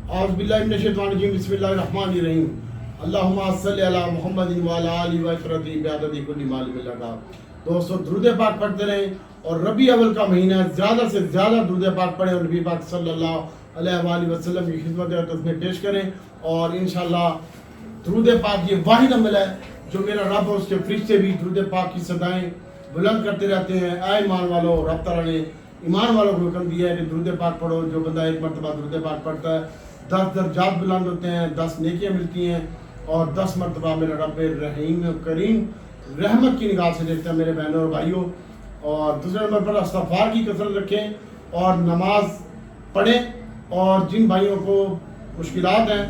اعوذ باللہ من الشیطان الرجیم بسم اللہ الرحمن الرحیم اللہم صلی علی محمد وعلی آلہ وصحبہ بعدد کل معلوم لگا۔ دوستو درود پاک پڑھتے رہیں اور ربیع اول کا مہینہ زیادہ سے زیادہ درود پاک پڑھیں اور نبی پاک صلی اللہ علیہ وآلہ وسلم کی خدمت اور تسبیح پیش کریں، اور انشاءاللہ درود پاک یہ واحد عمل ہے جو میرا رب اور اس کے فرشتے بھی درود پاک کی صدائیں بلند کرتے رہتے ہیں۔ اے ایمان والو، رب تعالیٰ نے ایمان والوں کو حکم دیا ہے کہ درود پاک پڑھو۔ جو بندہ ایک مرتبہ درود پاک پڑھتا ہے 10 درجات بلند ہوتے ہیں، 10 نیکیاں ملتی ہیں، اور 10 مرتبہ میرا رب رحیم کریم رحمت کی نگاہ سے دیکھتا ہے میرے بہنوں اور بھائیوں۔ اور دوسرے نمبر پر استغفار کی کثرت رکھیں اور نماز پڑھیں، اور جن بھائیوں کو مشکلات ہیں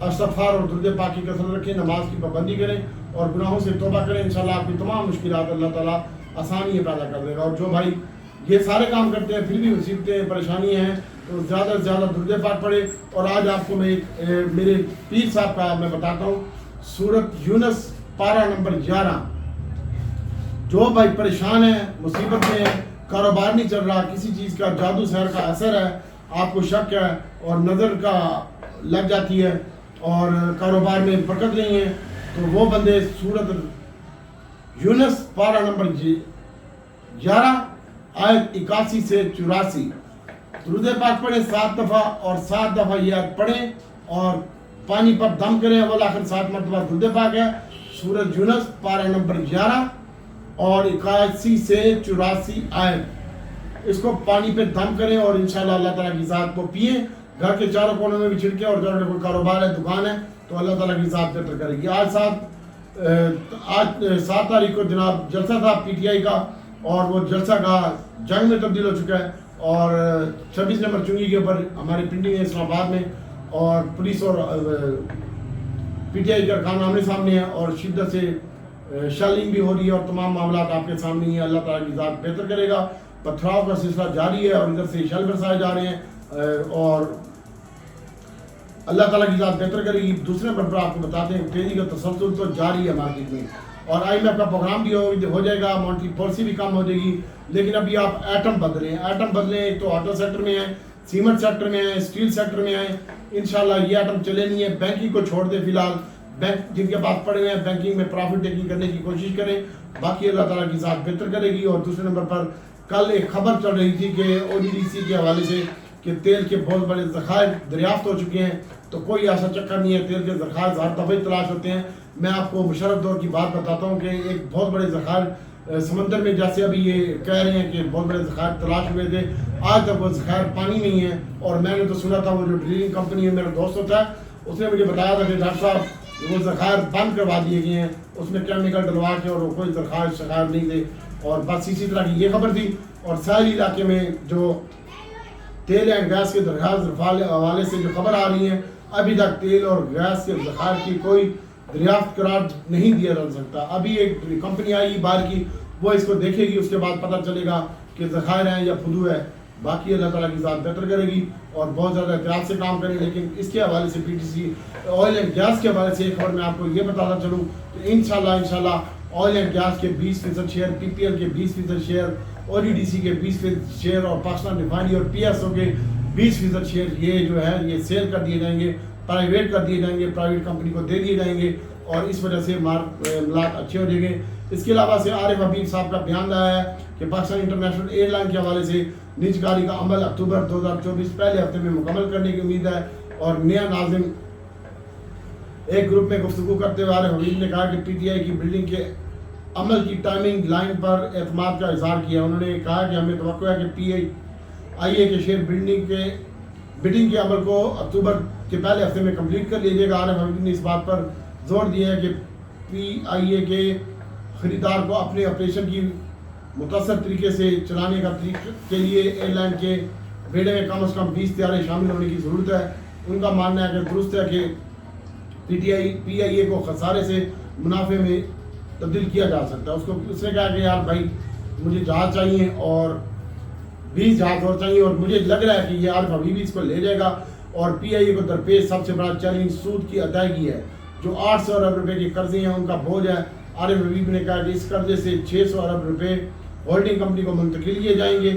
استغفار اور درود پاک کی کثرت رکھیں، نماز کی پابندی کریں اور گناہوں سے توبہ کریں، انشاءاللہ آپ کی تمام مشکلات اللہ تعالیٰ آسانی پیدا کر دے گا۔ اور جو بھائی یہ سارے کام کرتے ہیں پھر بھی مصیبتیں پریشانیاں ہیں تو زیادہ سے زیادہ درود پاک پڑھے۔ اور آج آپ کو میں میرے پیر صاحب کا میں بتاتا ہوں سورۃ یونس پارہ نمبر 11۔ جو بھائی پریشان ہے، مصیبت میں ہے، کاروبار نہیں چل رہا، کسی چیز کا جادو سحر کا اثر ہے، آپ کو شک ہے اور نظر کا لگ جاتی ہے اور کاروبار میں برکت نہیں ہے، تو وہ بندے سورۃ یونس پارہ نمبر 11 آیت 81 سے 84 درود پاک پڑھیں 7 دفعہ، اور 7 دفعہ یہ آیت پڑھیں اور پانی پر دم کریں، اول آخر 7 مرتبہ درود پاک ہے۔ سورۃ یونس پارہ نمبر 11 اور 81 سے 84 آیت، اس کو پانی پہ دم کریں اور انشاءاللہ اللہ تعالیٰ کی ذات کو پئیں۔ گھر کے چاروں کونوں میں بھی چھڑکیں، اور اگر کوئی کاروبار ہے، دکان ہے تو اللہ تعالیٰ کی ذات بہتر کرے گی۔ آج 7 تاریخ کو جناب جلسہ تھا پی ٹی آئی کا، اور وہ جلسہ کا جنگ میں تبدیل ہو چکا ہے، اور 26 نمبر چنگی کے اوپر ہماری پنڈی ہے اسلام آباد میں، اور پولیس اور پی ٹی آئی کا ارکان آمنے سامنے ہے، اور شدت سے شیلنگ بھی ہو رہی ہے، اور تمام معاملات آپ کے سامنے ہی ہیں۔ اللہ تعالیٰ کی ذات بہتر کرے گا۔ پتھراؤ کا سلسلہ جاری ہے اور ادھر سے شیل برسائے جا رہے ہیں، اور اللہ تعالیٰ کی ذات بہتر کرے گی۔ دوسرے نمبر پر آپ کو بتاتے ہیں تیزی کا تسلسل تو جاری ہے مارکیٹ میں، اور آئی ایم ایف کا پروگرام بھی ہو جائے گا، مونٹری پالیسی بھی کم ہو جائے گی، لیکن ابھی آپ ایٹم بدلیں۔ ایٹم بدلیں، ایک تو آٹو سیکٹر میں ہیں، سیمنٹ سیکٹر میں ہیں، اسٹیل سیکٹر میں ہیں، انشاءاللہ یہ ایٹم چلے نہیں ہے۔ بینکنگ کو چھوڑ دیں فی الحال، بینک جن کے پاس پڑے ہوئے ہیں بینکنگ میں پروفٹ ٹیکنگ کرنے کی کوشش کریں، باقی اللہ تعالیٰ کی ذات بہتر کرے گی۔ اور دوسرے نمبر پر کل ایک خبر چل رہی تھی کہ او ڈی ڈی سی کے حوالے سے کہ تیل کے بہت بڑے ذخائر دریافت ہو چکے ہیں، تو کوئی ایسا چکر نہیں ہے، تیل کے ذخائر ہر دفعہ تلاش ہوتے ہیں۔ میں آپ کو مشرف دور کی بات بتاتا ہوں کہ ایک بہت بڑے ذخائر سمندر میں، جیسے ابھی یہ کہہ رہے ہیں کہ بہت بڑے ذخائر تلاش ہوئے تھے، آج تک وہ ذخائر پانی نہیں ہے۔ اور میں نے تو سنا تھا وہ جو ڈرلنگ کمپنی ہے، میرا دوست ہوتا ہے، اس نے مجھے بتایا تھا کہ ڈاکٹر صاحب وہ ذخائر بند کروا دیے گئے ہیں، اس میں کیمیکل ڈلوا کے، اور وہ کوئی ذخائر نہیں تھے، اور بس اسی طرح کی یہ خبر تھی۔ اور ساحلی علاقے میں جو تیل اینڈ گیس کے درخواست حوالے سے جو خبر آ رہی ہے، ابھی تک تیل اور گیس کے ذخائر کی کوئی دریافت قرار نہیں دیا جا سکتا۔ ابھی ایک کمپنی آئی باہر کی، وہ اس کو دیکھے گی، اس کے بعد پتہ چلے گا کہ ذخائر ہیں یا فدو ہے۔ باقی اللہ تعالیٰ کی ذات بہتر کرے گی، اور بہت زیادہ احتیاط سے کام کریں۔ لیکن اس کے حوالے سے P T C oil and gas کے حوالے سے ایک خبر میں آپ کو یہ بتاتا چلوں کہ انشاءاللہ آئل اینڈ گیس کے 20% شیئر، پی پی ایل کے 20% share, O D D C کے 20% شیئر، اور پاکستان ریفائنری اور پی ایس او کے 20% شیئر یہ جو ہے یہ سیل کر دیے جائیں گے، پرائیویٹ کر دیے جائیں گے، پرائیویٹ کمپنی کو دے دیے جائیں گے، اور اس وجہ سے معاملات اچھے ہو جائیں گے۔ اس کے علاوہ سے عارف حبیب صاحب کا بیان آیا ہے کہ پاکستان انٹرنیشنل ایئر لائن کے حوالے سے نیجکاری کا عمل اکتوبر 2024 پہلے ہفتے میں مکمل کرنے کی امید ہے۔ اور نیا ناظم ایک گروپ میں گفتگو کرتے ہوئے عارف حبیب نے کہا کہ پی ٹی آئی کی بلڈنگ کے عمل کی ٹائمنگ لائن پر اعتماد کا اظہار کیا۔ انہوں نے کہا کہ ہمیں توقع ہے کہ پی آئی اے کے شیئر بلڈنگ کے عمل کو اکتوبر کے پہلے ہفتے میں کمپلیٹ کر لیا جائے گا۔ عارف حبیب نے اس بات پر زور دیا ہے کہ پی آئی اے کے خریدار کو اپنے آپریشن کی متاثر طریقے سے چلانے کے لیے ایئر لائن کے بیڑے میں کم از کم 20 طیارے شامل ہونے کی ضرورت ہے۔ ان کا ماننا ہے کہ درست ہے کہ پی آئی اے کو خسارے سے منافع میں تبدیل کیا جا سکتا ہے۔ اس نے کہا کہ یار بھائی مجھے جہاز چاہیے اور 20 جہاز اور چاہیے، اور مجھے لگ رہا ہے کہ یہ عارف حبیبی اس کو لے جائے گا۔ اور پی آئی اے کو درپیش سب سے بڑا چیلنج سود کی ادائیگی ہے، جو 800 ارب روپے کے قرضے ہیں ان کا بوجھ ہے۔ عارف حبیب نے کہا کہ اس قرضے سے 600 ارب روپے ہولڈنگ کمپنی کو منتقل کیے جائیں گے،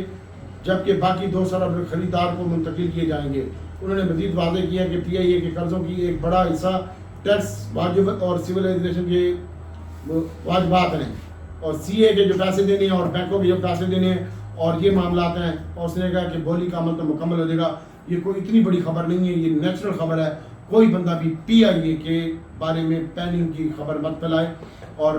جبکہ باقی 200 ارب خریدار کو منتقل کیے جائیں گے۔ انہوں نے مزید واضح کیا کہ پی آئی اے کے قرضوں کی ایک بڑا حصہ ٹیکس واجب اور سویلائزیشن کے واجبات ہیں اور سی اے کے جو پیسے دینے ہیں اور بینکوں کے جو پیسے دینے ہیں اور یہ معاملات ہیں. اور اس نے کہا کہ بولی کا عمل تو مکمل ہو جائے گا. یہ کوئی اتنی بڑی خبر نہیں ہے, یہ نیچرل خبر ہے. کوئی بندہ بھی پی آئی اے کے بارے میں پیننگ کی خبر مت پھیلائے. اور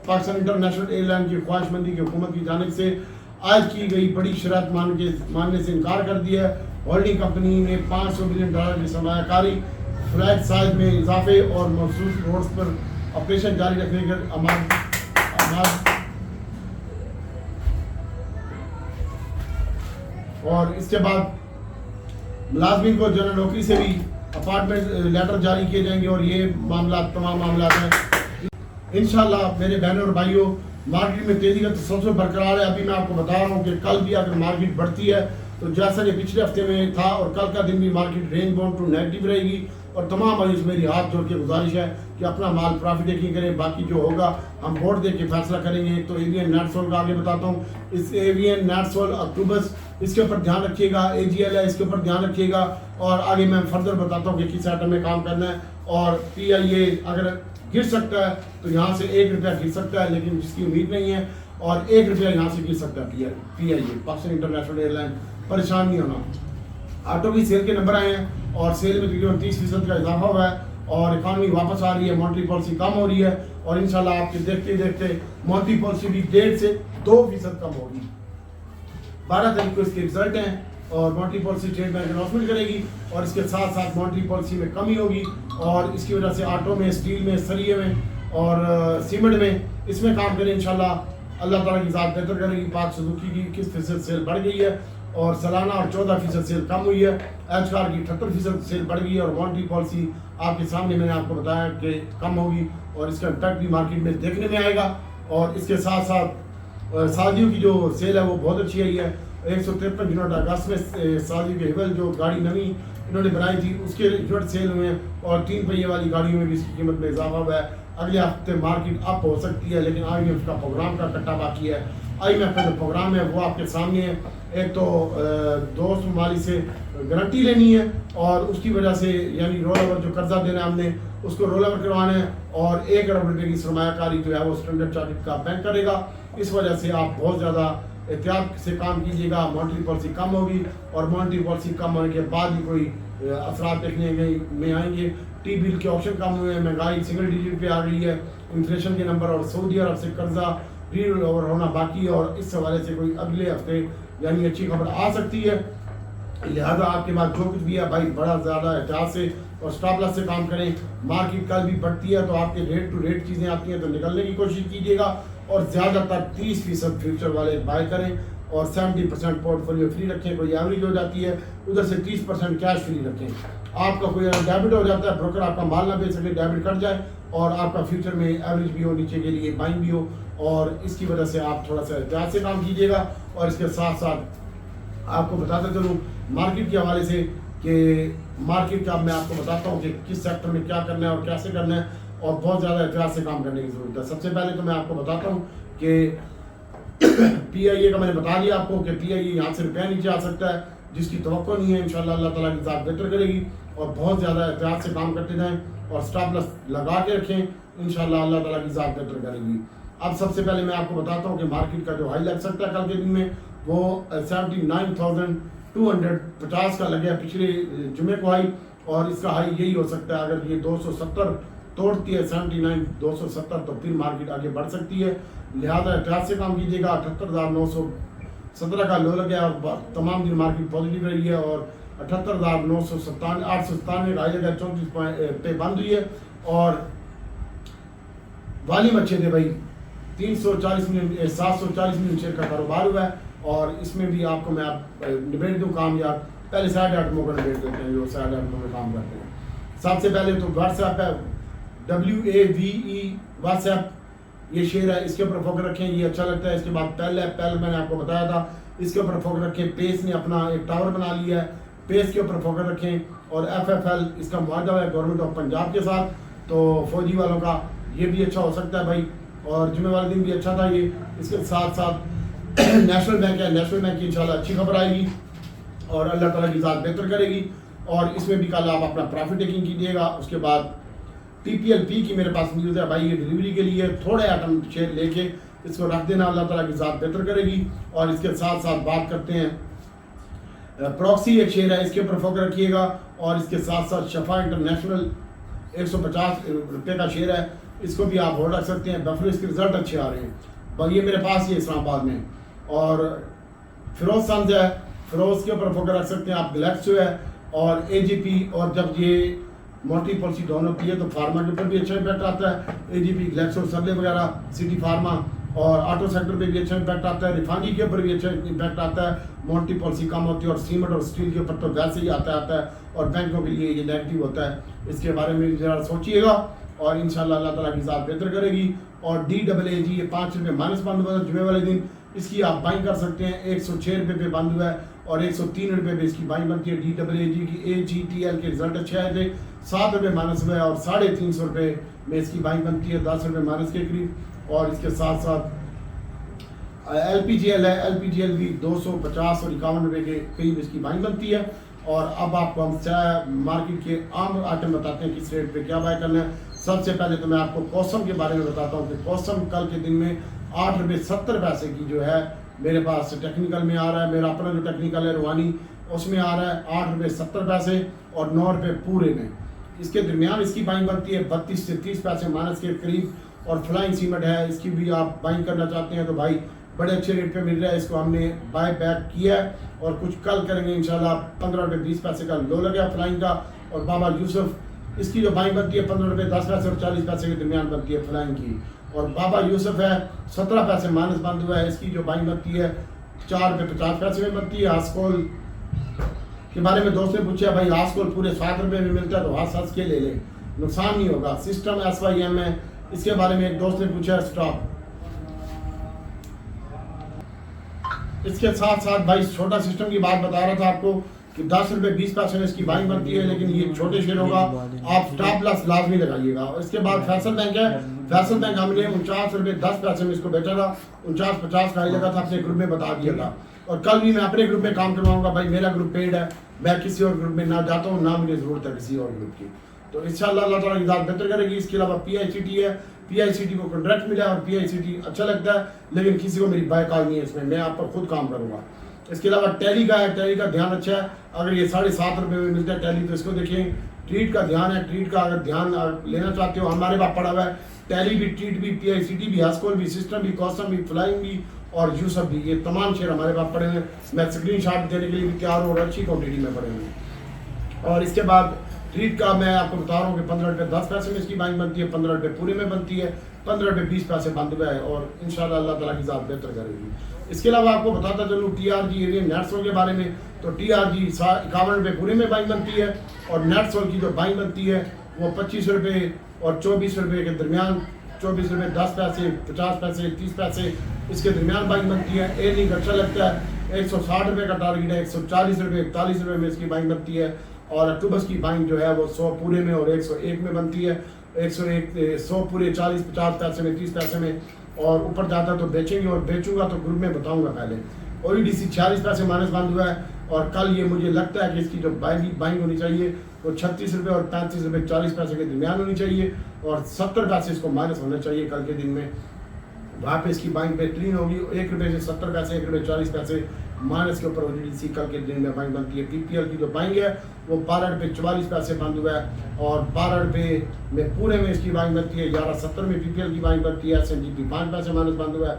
پاکستان انٹرنیشنل ایئر لائن کی خواہش مندی کی حکومت کی جانب سے عائد کی گئی بڑی شرط ماننے سے انکار کر دیا ہے. ہولڈنگ کمپنی نے $500 بلین کی سرمایہ کاری, فلیٹ سائز میں اضافے اور مخصوص روڈز پر آپریشن جاری رکھنے کے اور اس کے بعد ملازمین کو جنرل نوکری سے بھی اپارٹمنٹ لیٹر جاری کیے جائیں گے. اور یہ معاملات تمام معاملات ہیں انشاءاللہ. میرے بہنوں اور بھائیوں, مارکیٹ میں تیزی کا تسلسل برقرار ہے. ابھی میں آپ کو بتا رہا ہوں کہ کل بھی اگر مارکیٹ بڑھتی ہے تو جیسا کہ پچھلے ہفتے میں تھا اور کل کا دن بھی market range bound to negative رہے گی. اور تمام عزیز میری ہاتھ جوڑ کے گزارش ہے کہ اپنا مال پرافٹ ٹیکنگ کریں. باقی جو ہوگا ہم بورڈ دے کے فیصلہ کریں گے. تو ایوین نیٹ سول کا آگے بتاتا ہوں. اس ایوین نیٹ سول اکتوبر اس کے اوپر دھیان رکھیے گا. اے جی ایل ہے, اس کے اوپر دھیان رکھیے گا. اور آگے میں فردر بتاتا ہوں کہ کس آئٹم میں کام کرنا ہے. اور پی آئی اے اگر گر سکتا ہے تو یہاں سے $1 گر سکتا ہے, لیکن جس کی امید نہیں ہے. اور $1 یہاں سے گر سکتا ہے پی آئی اے پاکستان انٹرنیشنل ایئر لائن. پریشان نہیں ہونا. آٹو کی سیل کے نمبر آئے ہیں اور سیل میں تقریباً 30% کا اضافہ ہوا ہے اور اکانومی واپس آ رہی ہے. مانیٹری پالیسی کم ہو رہی ہے اور انشاءاللہ آپ کے دیکھتے دیکھتے مانیٹری پالیسی بھی 1.5 سے 2% کم ہوگی. 12 تاریخ کو اس کے رزلٹ ہیں اور monetary policy state bank announcement کرے گی اور اس کے ساتھ ساتھ مانیٹری پالیسی میں کمی ہوگی. اور اس کی وجہ سے آٹو میں, اسٹیل میں, سریے میں اور سیمنٹ میں اس میں کام کریں انشاءاللہ. اللہ تعالیٰ کی ذات بہتر کرے گی. پاک سزوکی کی 21% سیل بڑھ گئی ہے اور سالانہ اور 14% سیل کم ہوئی ہے. ایچ کار کی 78% سیل بڑھ گئی ہے اور مانیٹری پالیسی آپ کے سامنے میں نے آپ کو بتایا کہ کم ہوگی اور اس کا امپیکٹ بھی مارکیٹ میں دیکھنے میں آئے گا. اور اس کے ساتھ ساتھ سعودیوں کی جو سیل ہے وہ بہت اچھی آئی ہے. 153 یونٹ اگست میں سعودی کے ہیول جو گاڑی نئی انہوں نے بنائی تھی اس کے یونٹ سیل ہوئے ہیں اور 3 پہیے والی گاڑیوں میں بھی اس کی قیمت میں اضافہ ہوا ہے. اگلے ہفتے مارکیٹ اپ ہو سکتی ہے لیکن آئی ایم ایف کا پروگرام کا کٹا باقی ہے. آئی ایم ایف کا جو پروگرام ہے وہ آپ کے سامنے ہے. ایک تو دوست ممالک سے گارنٹی لینی ہے اور اس کی وجہ سے یعنی رول اوور جو قرضہ دینا ہے ہم نے اس کو رول اوور کروانا ہے اور $1 ارب کی سرمایہ کاری جو ہے وہ اسٹینڈرڈ چارٹرڈ کا بینک کرے گا. اس وجہ سے آپ بہت زیادہ احتیاط سے کام کیجیے گا. مانیٹری پالیسی کم ہوگی اور مانیٹری پالیسی کم ہونے کے بعد ہی کوئی اثرات دیکھنے میں آئیں گے. ٹی بل کے آپشن کم ہوئے ہیں, مہنگائی سنگل ڈیجٹ پہ آ گئی ہے, انفلیشن کے نمبر اور سعودی عرب سے قرضہ ری رول اوور ہونا باقی ہے اور اس حوالے سے کوئی اگلے ہفتے یعنی اچھی خبر آ سکتی ہے. لہذا آپ کے پاس جو کچھ بھی ہے بھائی بڑا زیادہ احتیاط سے اور اسٹاپ لاس سے کام کریں. مارکیٹ کل بھی بڑھتی ہے تو آپ کے ریٹ ٹو ریٹ چیزیں آتی ہیں تو نکلنے کی کوشش کیجیے گا اور زیادہ تر 30% فیوچر والے بائی کریں اور 70% پورٹ فولیو فری رکھیں. کوئی ایوریج ہو جاتی ہے ادھر سے 30% کیش فری رکھیں. آپ کا کوئی ڈیبٹ ہو جاتا ہے, بروکر آپ کا مال نہ بیچ سکے, ڈیبٹ کٹ جائے اور آپ کا فیوچر میں ایوریج بھی ہو, نیچے کے لیے بائنگ بھی ہو اور اس کی وجہ سے آپ تھوڑا سا احتیاط سے کام کیجیے گا. اور اس کے ساتھ ساتھ آپ کو بتاتا چلوں مارکیٹ کے حوالے سے کہ مارکیٹ کا میں آپ کو بتاتا ہوں کہ کس سیکٹر میں کیا کرنا ہے اور کیسے کرنا ہے اور بہت زیادہ احتیاط سے کام کرنے کی ضرورت ہے. سب سے پہلے تو میں آپ کو بتاتا ہوں کہ پی آئی اے کا میں نے بتا دیا آپ کو کہ پی آئی اے یہاں سے روپیہ نیچے آ سکتا ہے جس کی توقع نہیں ہے. انشاءاللہ اللہ تعالیٰ کی ذات بہتر کرے گی اور بہت زیادہ احتیاط سے کام کرتے جائیں اور اسٹاپ لاس لگا کے رکھیں. انشاءاللہ اللہ تعالیٰ کی ذات بہتر کرے گی. اب سب سے پہلے میں آپ کو بتاتا ہوں کہ مارکیٹ کا جو ہائی لگ سکتا ہے کل کے دن میں وہ 79,250 کا لگے پچھلے جمعے کو ہائی اور اس کا ہائی یہی ہو سکتا ہے. اگر یہ 270 توڑتی ہے 79,270 تو پھر مارکیٹ آگے بڑھ سکتی ہے. لہذا احتیاط سے کام کیجیے گا. 78,917 کا لو لگا اور تمام دن مارکیٹ پازیٹیو رہی ہے اور 78,897 کا ہائی لگا 34 پہ بند ہوئی ہے اور والیوم اچھے تھے بھائی. 740 ملین شیئر کا کاروبار ہوا ہے اور اس میں بھی آپ کو میں نبیڑ دوں کامیاب. پہلے سائڈ آٹموں کا نبیڑ دیتے ہیں جو سائڈ آٹموں میں کام کرتے ہیں. سب سے پہلے تو واٹس ایپ ہے WAVE واٹس ایپ, یہ شیئر ہے, اس کے اوپر فوکس رکھیں, یہ اچھا لگتا ہے. اس کے بعد پہل ہے, پہل میں نے آپ کو بتایا تھا, اس کے اوپر فوکس رکھیں. پیس نے اپنا ایک ٹاور بنا لیا ہے, پیس کے اوپر فوکس رکھیں. اور FFL اس کا معاہدہ ہے گورنمنٹ آف پنجاب کے ساتھ تو فوجی والوں کا, یہ بھی اچھا ہو سکتا ہے بھائی. اور جمعے والے دن بھی اچھا تھا یہ. اس کے ساتھ ساتھ نیشنل بینک ہے, نیشنل بینک کی انشاءاللہ اچھی خبر آئے گی اور اللہ تعالیٰ کی ذات بہتر کرے گی. اور اس میں بھی کل آپ اپنا پروفٹ ٹیکنگ کیجیے گا. اس کے بعد TPLP کی میرے پاس نیوز ہے بھائی, یہ ڈلیوری کے لیے تھوڑے آئٹم شیئر لے کے اس کو رکھ دینا, اللہ تعالیٰ کی ذات بہتر کرے گی. اور اس کے ساتھ ساتھ بات کرتے ہیں پراکسی ایک شیئر ہے, اس کے اوپر فوکس رکھیے گا. اور اس کے ساتھ ساتھ شفا انٹرنیشنل 150 روپے کا شیئر ہے, اس کو بھی آپ ہولڈ رکھ سکتے ہیں. بفر اس کے رزلٹ اچھے آ رہے ہیں, یہ میرے پاس ہی ہے اسلام آباد میں. اور فیروز سنز ہے, فیروز کے اوپر فوکس رکھ سکتے ہیں آپ. گلیکسو ہے اور AGP, اور جب یہ مولٹی پالیسی ڈاؤن ہوتی ہے تو فارما کے اوپر بھی اچھا امپیکٹ آتا ہے. AGP, گلیکسو, سرلے وغیرہ, سٹی فارما, اور آٹو سیکٹر پہ بھی اچھا امپیکٹ آتا ہے. ریفائنری کے اوپر بھی اچھا امپیکٹ آتا ہے. مولٹی پالیسی کم ہوتی ہے, اور سیمنٹ اور اسٹیل کے اوپر تو ویسے ہی آتا ہے. اور بینکوں کے لیے یہ نیگیٹو ہوتا ہے. اس کے بارے میں ذرا سوچیے گا, اور انشاءاللہ اللہ تعالیٰ کی ذات بہتر کرے گی. اور DAAG یہ 5 روپے مائنس بند ہوا ہے جمعے والے دن, اس کی آپ بائنگ کر سکتے ہیں. 106 روپے پہ بند ہوا ہے اور 103 روپے پہ اس کی بائنگ بنتی ہے. DAAG کی AGTL کے رزلٹ اچھے آئے تھے, 7 روپے مائنس ہوا ہے اور 350 روپے میں اس کی بائنگ بنتی ہے, 10 روپے مائنس کے قریب. اور اس کے ساتھ ساتھ LPGL ہے, LPGL بھی 250 اور 51 روپے کے قریب اس کی بائنگ بنتی ہے. اور اب آپ کو ہم مارکیٹ کے عام آئٹم بتاتے ہیں کس ریٹ پہ کیا بائی کرنا ہے. سب سے پہلے تو میں آپ کو کوسم کے بارے میں بتاتا ہوں کہ کوسم کل کے دن میں 8 روپے 70 پیسے کی جو ہے میرے پاس ٹیکنیکل میں آ رہا ہے. میرا اپنا جو ٹیکنیکل ہے روحانی, اس میں آ رہا ہے 8 روپے 70 پیسے اور 9 روپے پورے میں. اس کے درمیان اس کی بائنگ بنتی ہے 32 سے 30 پیسے مائنس کے قریب. اور فلائنگ سیمنٹ ہے, اس کی بھی آپ بائنگ کرنا چاہتے ہیں تو بھائی بڑے اچھے ریٹ پہ مل رہا ہے. اس کو ہم نے بائی بیک کیا ہے اور کچھ کل کریں گے انشاءاللہ. 15 روپے 20 پیسے کا لو لگا فلائنگ کا. اور بابا یوسف, اس کی جو بائنگ بنتی ہے 15 روپے 10 پیسے اور 40 پیسے کے درمیان بنتی ہے فلائنگ کی. اور بابا یوسف ہے 17 پیسے مائنس بند ہوا ہے, اس کی جو بائنگ بنتی ہے 4 روپے 50 پیسے میں بنتی ہے. آسکول کے بارے میں دوست نے پوچھا بھائی آسکول پورے 7 روپے میں ملتا ہے تو ہنس کے لے لیں, نقصان نہیں ہوگا. سسٹم SYM ہے, اس کے بارے میں ایک دوست نے پوچھا اسٹاک. اس کے ساتھ ساتھ بھائی چھوٹا سسٹم کی بات بتا رہا تھا آپ کو کہ 10 روپے 20 پیسے میں اس کی بائنگ بنتی ہے, لیکن یہ چھوٹے شیئر ہوگا, آپ سٹاپ لاس لازمی لگائیے گا. اس کے بعد فیصل بینک ہے. فیصل بینک ہم نے 49 روپے 10 پیسے میں اس کو بیچا تھا. 49-50 کا ہی لگا تھا, اپنے گروپ میں بتا دیا تھا. اور کل بھی میں اپنے گروپ میں کام کرواؤں گا بھائی, میرا گروپ پیڈ ہے, میں کسی اور گروپ میں نہ جاتا ہوں, نہ مجھے ضرورت ہے کسی اور گروپ کی. تو انشاءاللہ اللہ تعالیٰ کی ذات بہتر کرے گی. اس کے علاوہ PICT ہے, PICT کو کنٹریکٹ ملا ہے اور PICT اچھا لگتا ہے, لیکن کسی کو میری بائی کال نہیں ہے اس میں آپ پر خود کام کروں گا. اس کے علاوہ ٹیلی کا ہے, ٹیلی کا دھیان اچھا ہے. اگر یہ 7.5 روپے میں ملتا ہے ٹیلی تو اس کو دیکھیں. ٹریٹ کا دھیان ہے, ٹریٹ کا اگر دھیان لینا چاہتے ہو ہمارے پاس پڑا ہوا ہے. ٹیلی بھی, ٹریٹ بھی, PICT بھی, ہاسکول بھی, سسٹم بھی, کوسم بھی, فلائنگ بھی اور یوسف بھی, یہ تمام شیئر ہمارے پاس پڑے ہیں. میں اسکرین شاٹ دینے کے لیے بھی تیار ہوں اور اچھی کوانٹٹی میں پڑے ہیں. اور اس کے بعد ٹریٹ کا میں آپ کو بتا رہا ہوں کہ 15 روپے 10 پیسے میں اس کی بائنگ بنتی ہے, 15 روپے پورے میں بنتی ہے, 15 روپے 20 پیسے بند ہوا ہے. اور انشاءاللہ اللہ تعالیٰ کی ذات بہتر کرے گی. اس کے علاوہ آپ کو بتاتا چلوں TRG ایرین نیٹ سول کے بارے میں. تو TRG 51 روپے پورے میں بائنگ بنتی ہے, اور نیٹ سول کی جو بائنگ بنتی ہے وہ 25 روپے اور 24 روپے کے درمیان, 24 روپے 10 پیسے, 50 پیسے, 30 پیسے اس کے درمیان بائنگ بنتی ہے. ایئرننگ اچھا لگتا ہے, 160 روپے کا ٹارگیٹ ہے, 140 روپے 41 روپے میں اس کی بائنگ بنتی ہے. اور اکتوبر کی بائنگ جو ہے وہ 100 پورے میں اور 101 میں بنتی ہے. 100 پورے 40-50 پیسے میں, 30 پیسے میں. اور اوپر جاتا تو بیچیں گے, اور بیچوں گا تو گروپ میں بتاؤں گا پہلے. OEDC 46 پیسے مائنس بند ہوا ہے, اور کل یہ مجھے لگتا ہے کہ اس کی جو بائنگ ہونی چاہیے وہ 36 روپے اور 35 روپے 40 پیسے کے درمیان ہونی چاہیے, اور 70 پیسے اس کو مائنس ہونا چاہیے کل کے دن میں. وہاں پہ اس کی بائنگ بہترین ہوگی. 1 روپے سے 70 پیسے, 1 روپے 40 پیسے مائنس کے اوپر OEDC کل کے دن میں بائنگ بنتی ہے. PPL کی جو بائنگ ہے وہ 12 روپے 44 پیسے بند ہوا ہے, اور 12 روپے میں پورے میں اس کی بائنگ بنتی ہے. 11.70 میں PPL کی بائنگ بنتی ہے. SNGP 5 پیسے مائنس بند ہوا ہے.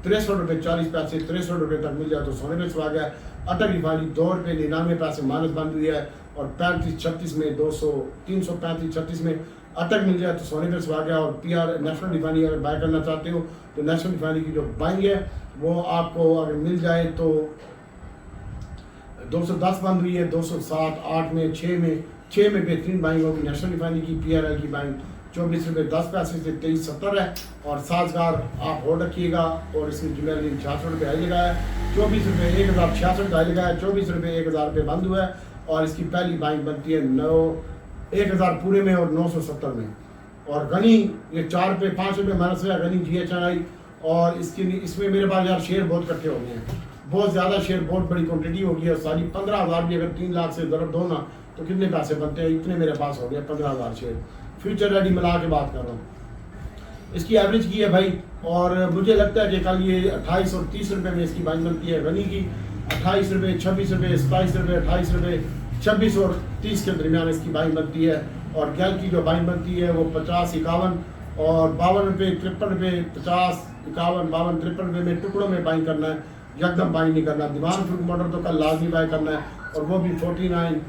63 روپے 40 پیسے, 63 روپے تک مل جائے تو سونے میں سوا گیا. اٹک ریفائنری 2 روپے 99 پیسے مائنس بند ہوئی ہے, اور 35-36 میں 335-36 میں اٹک مل جائے تو سونے پہ سوا گیا. اور PR نیشنل ریفائنری اگر بائی کرنا چاہتے ہو تو نیشنل ریفائنری کی جو بائنگ ہے وہ آپ کو اگر مل جائے تو 210 بند ہوئی ہے, 207, 8 میں, 6 میں بہترین بائنگ ہوگی نیشنل ریفائنری کی. PRL کی بائنگ 24 روپے 10 پیسے سے 23.70 ہے, اور سازگار آپ ہولڈ رکھیے گا. اور اس میں جمعہ دن 66 روپے ہائی لگا ہے, 24 روپے 1066 کا ہائی لگا ہے, 24 روپے 1000 روپے بند ہوا ہے. اور اس کی پہلی بائنگ بنتی ہے 1000 پورے میں اور 970 میں. اور غنی یہ 4 روپے 5 روپے مائنس ہے غنی GHI. اور اس میں میرے پاس یار شیئر بہت اکٹھے ہو گئے ہیں, بہت زیادہ شیئر, بہت بڑی کوانٹٹی ہو گئی ہے. ساری 15,000 بھی اگر 3 لاکھ سے ضرب دو نا تو کتنے پیسے بنتے ہیں؟ اتنے میرے پاس ہو گئے 15,000 شیئر. فیوچر ریڈی ملا کے بات کر رہا ہوں. اس کی ایوریج کی ہے بھائی, اور مجھے لگتا ہے کہ کل یہ 28 اور 30 روپے میں اس کی بائنگ بنتی ہے. غنی کی 28 روپے, 26 روپے, 27 روپے, 28 روپے, 26 اور 30 کے درمیان اس کی بائنگ بنتی ہے. اور گیل کی جو بائنگ بنتی ہے وہ 50, 51 اور 52 روپے, 53 روپے, 50, 51, 52, 53 روپے میں ٹکڑوں میں بائنگ کرنا ہے, یکدم بائنگ نہیں کرنا. دیوان فروٹ موٹر تو کل لازمی بائی کرنا ہے, اور وہ بھی 49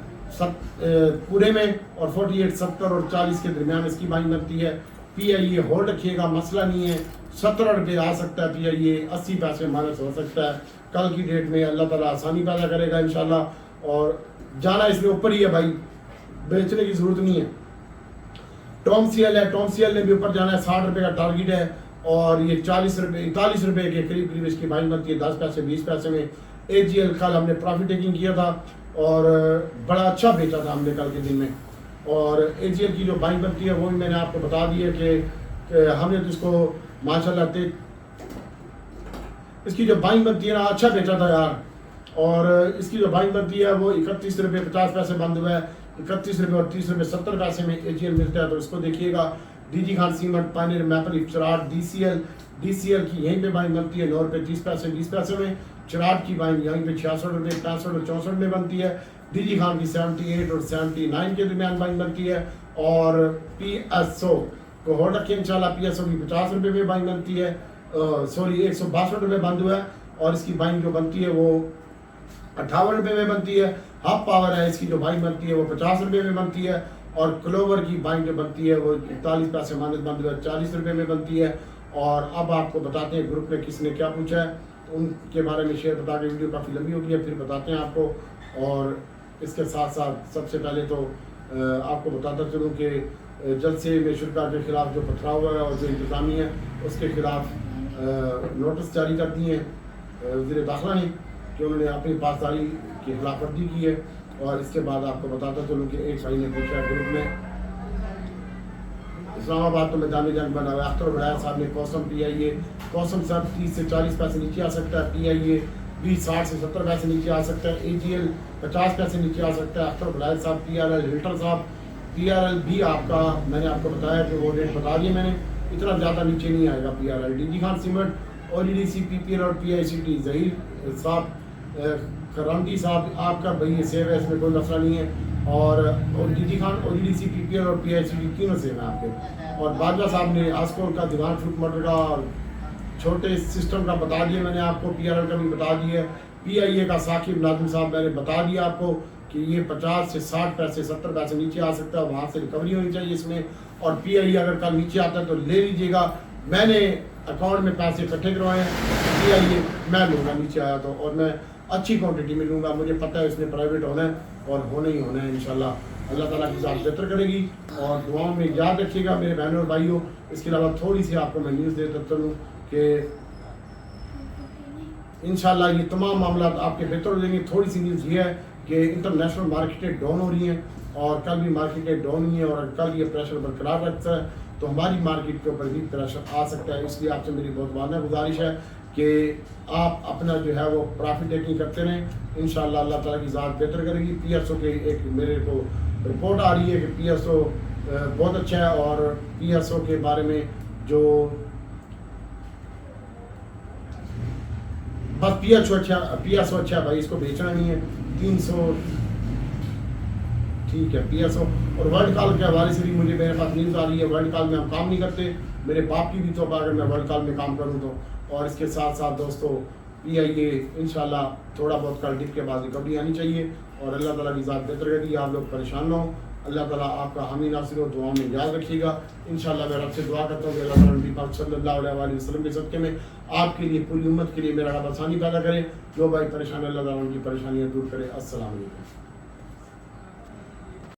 پورے میں, اور 48, 70 اور 40 کے درمیان اس کی بائنگ بنتی ہے. پی آئی اے ہولڈ رکھیے گا, مسئلہ نہیں ہے. 17 روپے آ سکتا ہے پی آئی اے, 80 پیسے مائنس ہو سکتا ہے. کل کی ڈیٹ میں اللہ تعالیٰ آسانی پیدا کرے گا انشاءاللہ. اور جانا اس میں اوپر ہی ہے بھائی, بیچنے کی ضرورت نہیں ہے. ٹام سی ایل ہے, ٹام سی ایل نے بھی اوپر جانا ہے. 60 روپے کا ٹارگیٹ ہے, اور یہ 40 روپے 41 روپے کے قریب اس کی بائنگ بنتی ہے, 10 پیسے 20 پیسے میں. اے جی ایل کل ہم نے پروفٹ ٹیکنگ کیا تھا اور بڑا اچھا بیچا تھا ہم نے کل کے دن میں. اور اے جی ایل کی جو بائنگ بنتی ہے وہ بھی میں نے آپ کو بتا دی ہے کہ ہم نے تو اس کو ماشاءاللہ اس کی جو بائنگ بنتی ہے نا اچھا بیچا تھا یار. اور اس کی جو بائنگ بنتی ہے وہ 31 روپے 50 پیسے بند ہوا ہے. 31 روپے اور 30 روپے 70 پیسے میں اے جی ایل ملتا ہے, تو اس کو دیکھیے گا. D G Khan cement, Pioneer, Maple, Cherat, D C L کی یہیں پہ بائنگ بنتی ہے 9 روپے 30 پیسے 20 پیسے میں. چراٹ کی بائنگ یہیں پہ 66 روپے 65 اور 64 میں بنتی ہے. ڈی جی خان کی 78 اور 79 کے درمیان بائنگ بنتی ہے. اور پی ایس او کو ہولڈ رکھیں انشاءاللہ. پی ایس او کی 50 روپے میں بائنگ بنتی ہے, سوری 162 روپے بند ہوا ہے, اور اس کی بائنگ جو بنتی ہے وہ 58 روپے میں بنتی ہے. ہاف پاور ہے, اس کی جو بائنگ بنتی ہے وہ 50 روپے میں بنتی ہے. اور کلوور کی بائنگ جو بنتی ہے وہ 41 پیسے مائنس بند ہوا ہے 40 روپے میں بنتی ہے. اور اب آپ کو بتاتے ہیں گروپ میں کس نے کیا پوچھا ہے, ان کے بارے میں شیئر بتا کے ویڈیو کافی لمبی ہوگی ہے, پھر بتاتے ہیں آپ کو. اور اس کے ساتھ ساتھ سب سے پہلے تو آپ کو بتاتا چلوں کہ جلسے میں شرکا کے خلاف جو پتھراؤ ہوا ہے اور جو انتظامی ہے اس کے خلاف نوٹس جاری کر دیے ہیں وزیر داخلہ نے کہ انہوں نے اپنی پاسداری کی خلاف ورزی کی ہے. اور اس کے بعد آپ کو بتاتا چلوں کہ ایک بھائی نے پوچھا ہے گروپ میں اسلام آباد تو میدان جنگ بنا ہوا ہے. اختر بڑھایا صاحب نے کوسم پی آئی اے, کوسم صاحب 30 سے 40 پیسے نیچے آ سکتا ہے. پی آئی اے 20 60 سے 70 پیسے نیچے آ سکتا ہے. اے جی ایل 50 پیسے نیچے آ سکتا ہے. اختر بڑھایا صاحب, پی آر ایل ہلٹر صاحب, پی آر ایل بھی آپ کا میں نے آپ کو بتایا کہ وہ ریٹ بتا دیے میں نے, اتنا زیادہ نیچے نہیں آئے گا P R L. D G Khan cement, O D D C, P P L اور پی آئی سی ٹی, ظہیر صاحب, کرامتی صاحب آپ کا بھائی یہ سیو ہے, اس میں کوئی مسئلہ نہیں ہے. اور D G Khan, O D D C, P P L اور پی آئی سی ٹی تینوں سیو ہیں آپ کے. اور باجوہ صاحب نے آسکول کا, دیوان فروٹ موٹر کا اور چھوٹے سسٹم کا بتا دیا میں نے آپ کو. پی آر ایل کا بھی بتا دیا ہے. پی آئی اے کا ثاقب ناظم صاحب میں نے بتا دیا آپ کو کہ یہ 50 سے 60 پیسے 70 پیسے نیچے آ سکتا ہے, وہاں سے ریکوری ہونی چاہیے اس میں. اور پی آئی اے اگر کل نیچے آتا ہے تو لے لیجیے گا, میں نے اکاؤنٹ میں پیسے اکٹھے کروائے ہیں. پی آئی اے میں لوں گا نیچے آیا تو, اور میں اچھی کوانٹٹی میں لوں گا, مجھے پتہ ہے اس میں پرائیویٹ ہونا ہے اور ہونا ہی ہونا ہے انشاءاللہ. اللہ تعالیٰ کی ذات بہتر کرے گی. اور دعاؤں میں یاد رکھیے گا میرے بہنوں اور بھائیوں. اس کے علاوہ تھوڑی سی آپ کو میں نیوز دیتا چلوں کہ انشاءاللہ یہ تمام معاملات آپ کے بہتر ہو جائیں گے. تھوڑی سی نیوز یہ ہے کہ انٹرنیشنل مارکیٹیں ڈاؤن ہو رہی ہیں, اور کل بھی مارکیٹیں ڈاؤن ہوئی ہیں, اور کل یہ پریشر برقرار رکھتا ہے تو ہماری مارکیٹ کے اوپر بھی پریشر آ سکتا ہے. اس لیے آپ سے میری بہت واضح گزارش ہے کہ آپ اپنا جو ہے وہ پرافٹ ٹیکنگ کرتے رہیں. انشاءاللہ اللہ تعالیٰ کی ذات بہتر کرے گی. پی ایس او کے ایک میرے کو رپورٹ آ رہی ہے کہ پی ایس او بہت اچھا ہے, اور پی ایس او کے بارے میں جو بس پی ایس او اچھا ہے بھائی, اس کو بیچنا نہیں ہے. 300 ٹھیک ہے پی ایس او. اور ورلڈ کال کے حوالے سے بھی مجھے میرے پاس نیوز آ رہی ہے, ورلڈ کال میں ہم کام نہیں کرتے. میرے باپ کی بھی توبہ اگر میں ورلڈ کال میں کام کروں تو. اور اس کے ساتھ ساتھ دوستو پی آئی اے انشاءاللہ تھوڑا بہت کل ڈپ کے بعد ریکوری آنی چاہیے, اور اللہ تعالیٰ کی ذات بہتر کرے گی. آپ لوگ پریشان نہ ہو, اللہ تعالیٰ آپ کا حامی ناصر ہو. دعاؤں میں یاد رکھیے گا. انشاءاللہ میں رب سے دعا کرتا ہوں کہ اللہ تعالیٰ نبی پاک صلی اللہ علیہ وسلم کے صدقے میں آپ کے لیے, پوری امت کے لیے میرا رب آسانی پیدا کرے. جو بھائی پریشان, اللہ تعالیٰ ان کی پریشانیاں دور کرے. السلام علیکم.